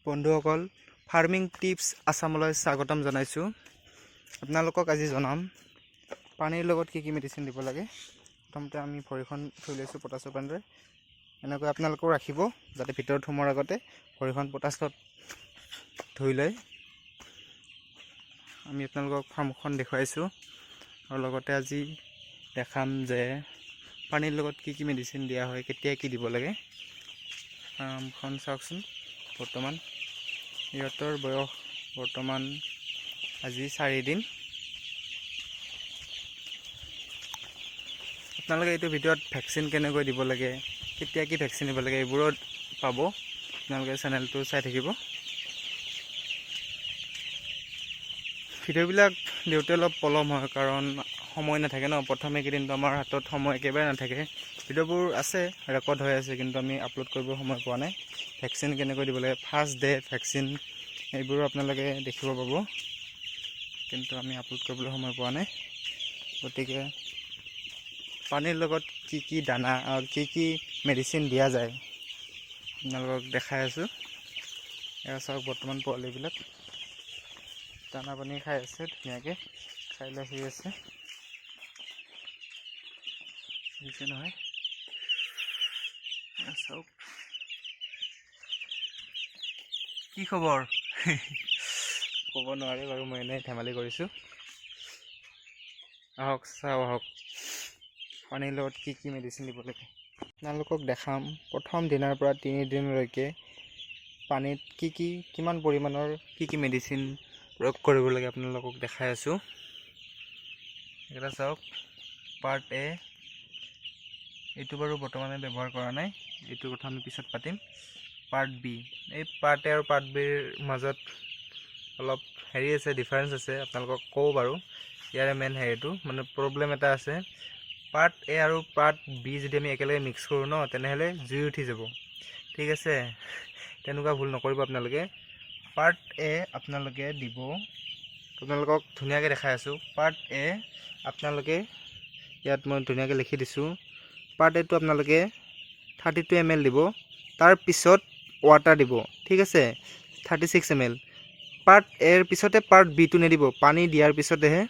বন্ধুসকল farming tips আসামলৈ স্বাগতম জনাইছো। আপোনালোকক আজি জনাম পানীৰ লগত কি কি মেডিচিন দিব লাগে। প্ৰথমতে আমি ভৰিখন ধুই লৈছো পটাছৰ পানীৰে। এনেকৈ আপোনালোকক ৰাখিব যাতে ভিতৰত সোমোৱাৰ আগতে ভৰিখন পটাছত ধুই লৈ আমি আপোনালোকক ফাৰ্মখন দেখুৱাইছো আৰু লগতে আজি দেখাম যে পানীৰ লগত কি কি মেডিচিন দিয়া হয়, কেতিয়া কি দিব লাগে। ফাৰ্মখন চাওকচোন। বৰ্তমান ইহঁতৰ বয়স বৰ্তমান আজি 4 দিন। আপোনালোকে এইটো ভিডিঅ'ত ভ্যাকচিন কেনেকৈ দিব লাগে, কেতিয়া কি ভ্যাকচিন দিব লাগে এইবোৰত পাব। আপোনালোকে চেনেলটো চাই থাকিব। ভিডিঅ'বিলাক দিওঁতে অলপ পলম হয় কাৰণ সময় নাথাকে ন। প্ৰথমে কেইদিনটো আমাৰ হাতত সময় একেবাৰে নাথাকে। ভিডিঅ'বোৰ আছে, ৰেকৰ্ড হৈ আছে, কিন্তু আমি আপলোড কৰিব সময় পোৱা নাই। ভ্যাকচিন কেনেকৈ দিব লাগে, ফাৰ্ষ্ট ডে ভ্যাকচিন এইবোৰো আপোনালোকে দেখিব পাব, কিন্তু আমি আপলোড কৰিবলৈ সময় পোৱা নাই। গতিকে পানীৰ লগত কি কি দানা কি কি মেডিচিন দিয়া যায় আপোনালোকক দেখাই আছোঁ। এয়া চাওক, বৰ্তমান পোৱালিবিলাক দানা পানী খাই আছে, ধুনীয়াকৈ খাই লৈ শুই আছে। বুজিছে নহয়? চাওক কি খবৰ ক'ব নোৱাৰে বাৰু, মই এনেই ধেমালি কৰিছোঁ। আহক চাওঁ, আহক পানীৰ লগত কি কি মেডিচিন দিব লাগে আপোনালোকক দেখাম। প্ৰথম দিনাৰ পৰা 3 দিনলৈকে পানীত কিমান পৰিমাণৰ কি মেডিচিন প্ৰয়োগ কৰিব লাগে আপোনালোকক দেখাই আছোঁ। এটা চাওক, পাৰ্ট এ। এইটো বাৰু বৰ্তমানে ব্যৱহাৰ কৰা নাই, এইটোৰ কথা আমি পিছত পাতিম। পাৰ্ট বি, এই পাৰ্ট এ আৰু পাৰ্ট বিৰ মাজত অলপ হেৰি আছে, ডিফাৰেঞ্চ আছে। আপোনালোকক কওঁ বাৰু, ইয়াৰে মেইন হেৰিটো মানে প্ৰব্লেম এটা আছে। পাৰ্ট এ আৰু পাৰ্ট বি যদি আমি একেলগে মিক্স কৰোঁ ন, তেনেহ'লে জুই উঠি যাব। ঠিক আছে, তেনেকুৱা ভুল নকৰিব আপোনালোকে। পাৰ্ট এ আপোনালোকে দিব, আপোনালোকক ধুনীয়াকৈ দেখাই আছোঁ। পাৰ্ট এ আপোনালোকে ইয়াত মই ধুনীয়াকৈ লিখি দিছোঁ। পাৰ্ট এটো আপোনালোকে 32 ml দিব, তাৰপিছত ৱাটাৰ দিব। ঠিক আছে, 36 ml। পাৰ্ট এৰ পিছতে পাৰ্ট বিটো নিদিব, পানী দিয়াৰ পিছতেহে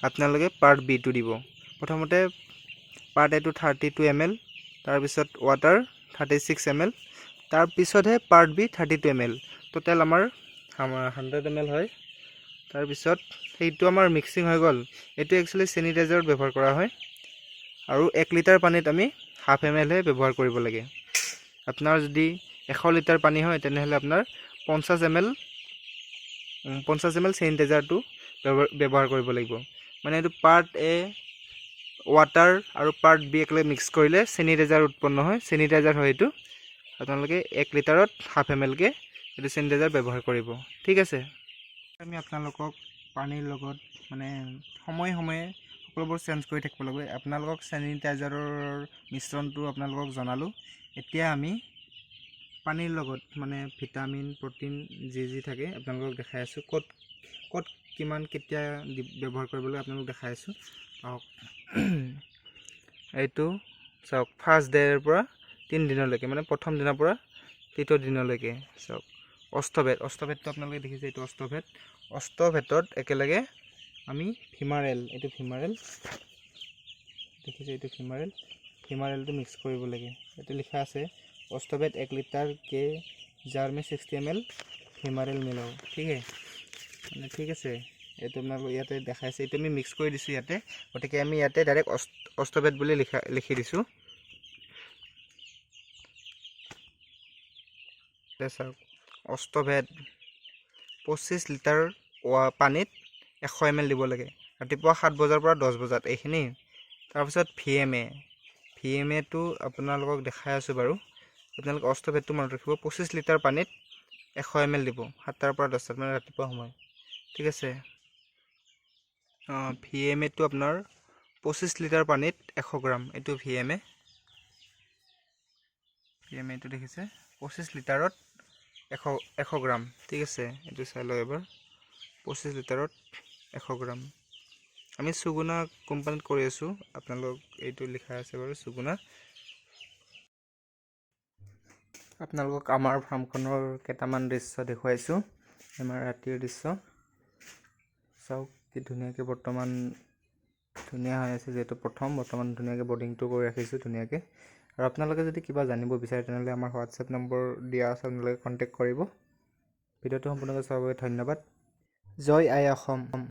আপোনালোকে পাৰ্ট বিটো দিব। প্ৰথমতে পাৰ্ট এটো 32 ml, তাৰপিছত ৱাটাৰ 36 ml, তাৰপিছতহে পাৰ্ট বি 32 ml। টোটেল আমাৰ 100 ml হয়। তাৰপিছত সেইটো আমাৰ মিক্সিং হৈ গ'ল। এইটো একচুৱেলি চেনিটাইজাৰত ব্যৱহাৰ কৰা হয় আৰু 1 লিটাৰ পানীত আমি 1/2 ml হে ব্যৱহাৰ কৰিব লাগে। আপোনাৰ যদি 100 লিটাৰ পানী হয়, তেনেহ'লে আপোনাৰ 50 ml চেনিটাইজাৰটো ব্যৱহাৰ কৰিব লাগিব। মানে এইটো পাৰ্ট এ ৱাটাৰ আৰু পাৰ্ট বি একেলগে মিক্স কৰিলে চেনিটাইজাৰ উৎপন্ন হয়, চেনিটাইজাৰ হয় এইটো। আপোনালোকে 1 লিটাৰত 1/2 ml কে এইটো চেনিটাইজাৰ ব্যৱহাৰ কৰিব। ঠিক আছে, আমি আপোনালোকক পানীৰ লগত মানে সময়ে সময়ে সকলোবোৰ চেঞ্জ কৰি থাকিব লাগিব। আপোনালোকক চেনিটাইজাৰৰ মিশ্ৰণটো আপোনালোকক জনালোঁ। এতিয়া আমি পানীৰ লগত মানে ভিটামিন প্ৰটিন যি থাকে আপোনালোকক দেখাই আছোঁ। ক'ত কিমান কেতিয়া ব্যৱহাৰ কৰিব লাগে আপোনালোকক দেখাই আছোঁ। আহক, এইটো চাওক, ফাৰ্ষ্ট ডেৰ পৰা 3 দিনলৈকে, মানে প্ৰথম দিনৰ পৰা 3টো দিনলৈকে চাওক। অষ্টভেটটো আপোনালোকে দেখিছে, এইটো অষ্টভেটত একেলগে আমি ফিমাৰেল, এইটো ফিমাৰেল দেখিছে, এইটো ফিমাৰেলটো মিক্স কৰিব লাগে। এইটো লিখা আছে অষ্টভেট 1 লিটাৰ কে জাৰ মে 60 ml ফিমাৰেল মিলাও। ঠিক আছে, এইটো আপোনালোক ইয়াতে দেখাইছে। এইটো আমি মিক্স কৰি দিছোঁ ইয়াতে, গতিকে আমি ইয়াতে ডাইৰেক্ট অষ্টভেট বুলি লিখি দিছোঁ। চাওক, অষ্টভেট 25 লিটাৰ পানীত 100 ml দিব লাগে, ৰাতিপুৱা 7 বজাৰ পৰা 10 বজাত এইখিনি। তাৰপিছত VMAটো আপোনালোকক দেখাই আছোঁ বাৰু। আপোনালোকে অষ্টভেটটো মনত ৰাখিব, 25 লিটাৰ পানীত 100 ml দিব, 7টাৰ পৰা 10টাত, মানে ৰাতিপুৱা সময়। ঠিক আছে, VMAটো আপোনাৰ 25 লিটাৰ পানীত 100 গ্ৰাম, এইটো VMAটো দেখিছে, 25 লিটাৰত 100 গ্ৰাম। ঠিক আছে, এইটো চাই লওক এবাৰ, 25 লিটাৰত 100 গ্ৰাম। আমি সুগুনা কোম্পানীত কৰি আছোঁ, আপোনালোক এইটো লিখা আছে বাৰু, সুগুনা। আপোনালোকক আমাৰ ফাৰ্মখনৰ কেইটামান দৃশ্য দেখুৱাইছোঁ। আমাৰ ৰাতিৰ দৃশ্য চাওক কি ধুনীয়াকৈ বৰ্তমান ধুনীয়া হৈ আছে, যিহেতু বৰ্তমান ধুনীয়াকৈ বৰ্ডিংটো কৰি ৰাখিছোঁ ধুনীয়াকৈ। আৰু আপোনালোকে যদি কিবা জানিব বিচাৰে তেনেহ'লে আমাৰ হোৱাটছএপ নম্বৰ দিয়া আছে, আপোনালোকে কণ্টেক্ট কৰিব। ভিডিঅ'টো সম্পূৰ্ণকৈ চোৱাৰ বাবে ধন্যবাদ। জয় আই অসম।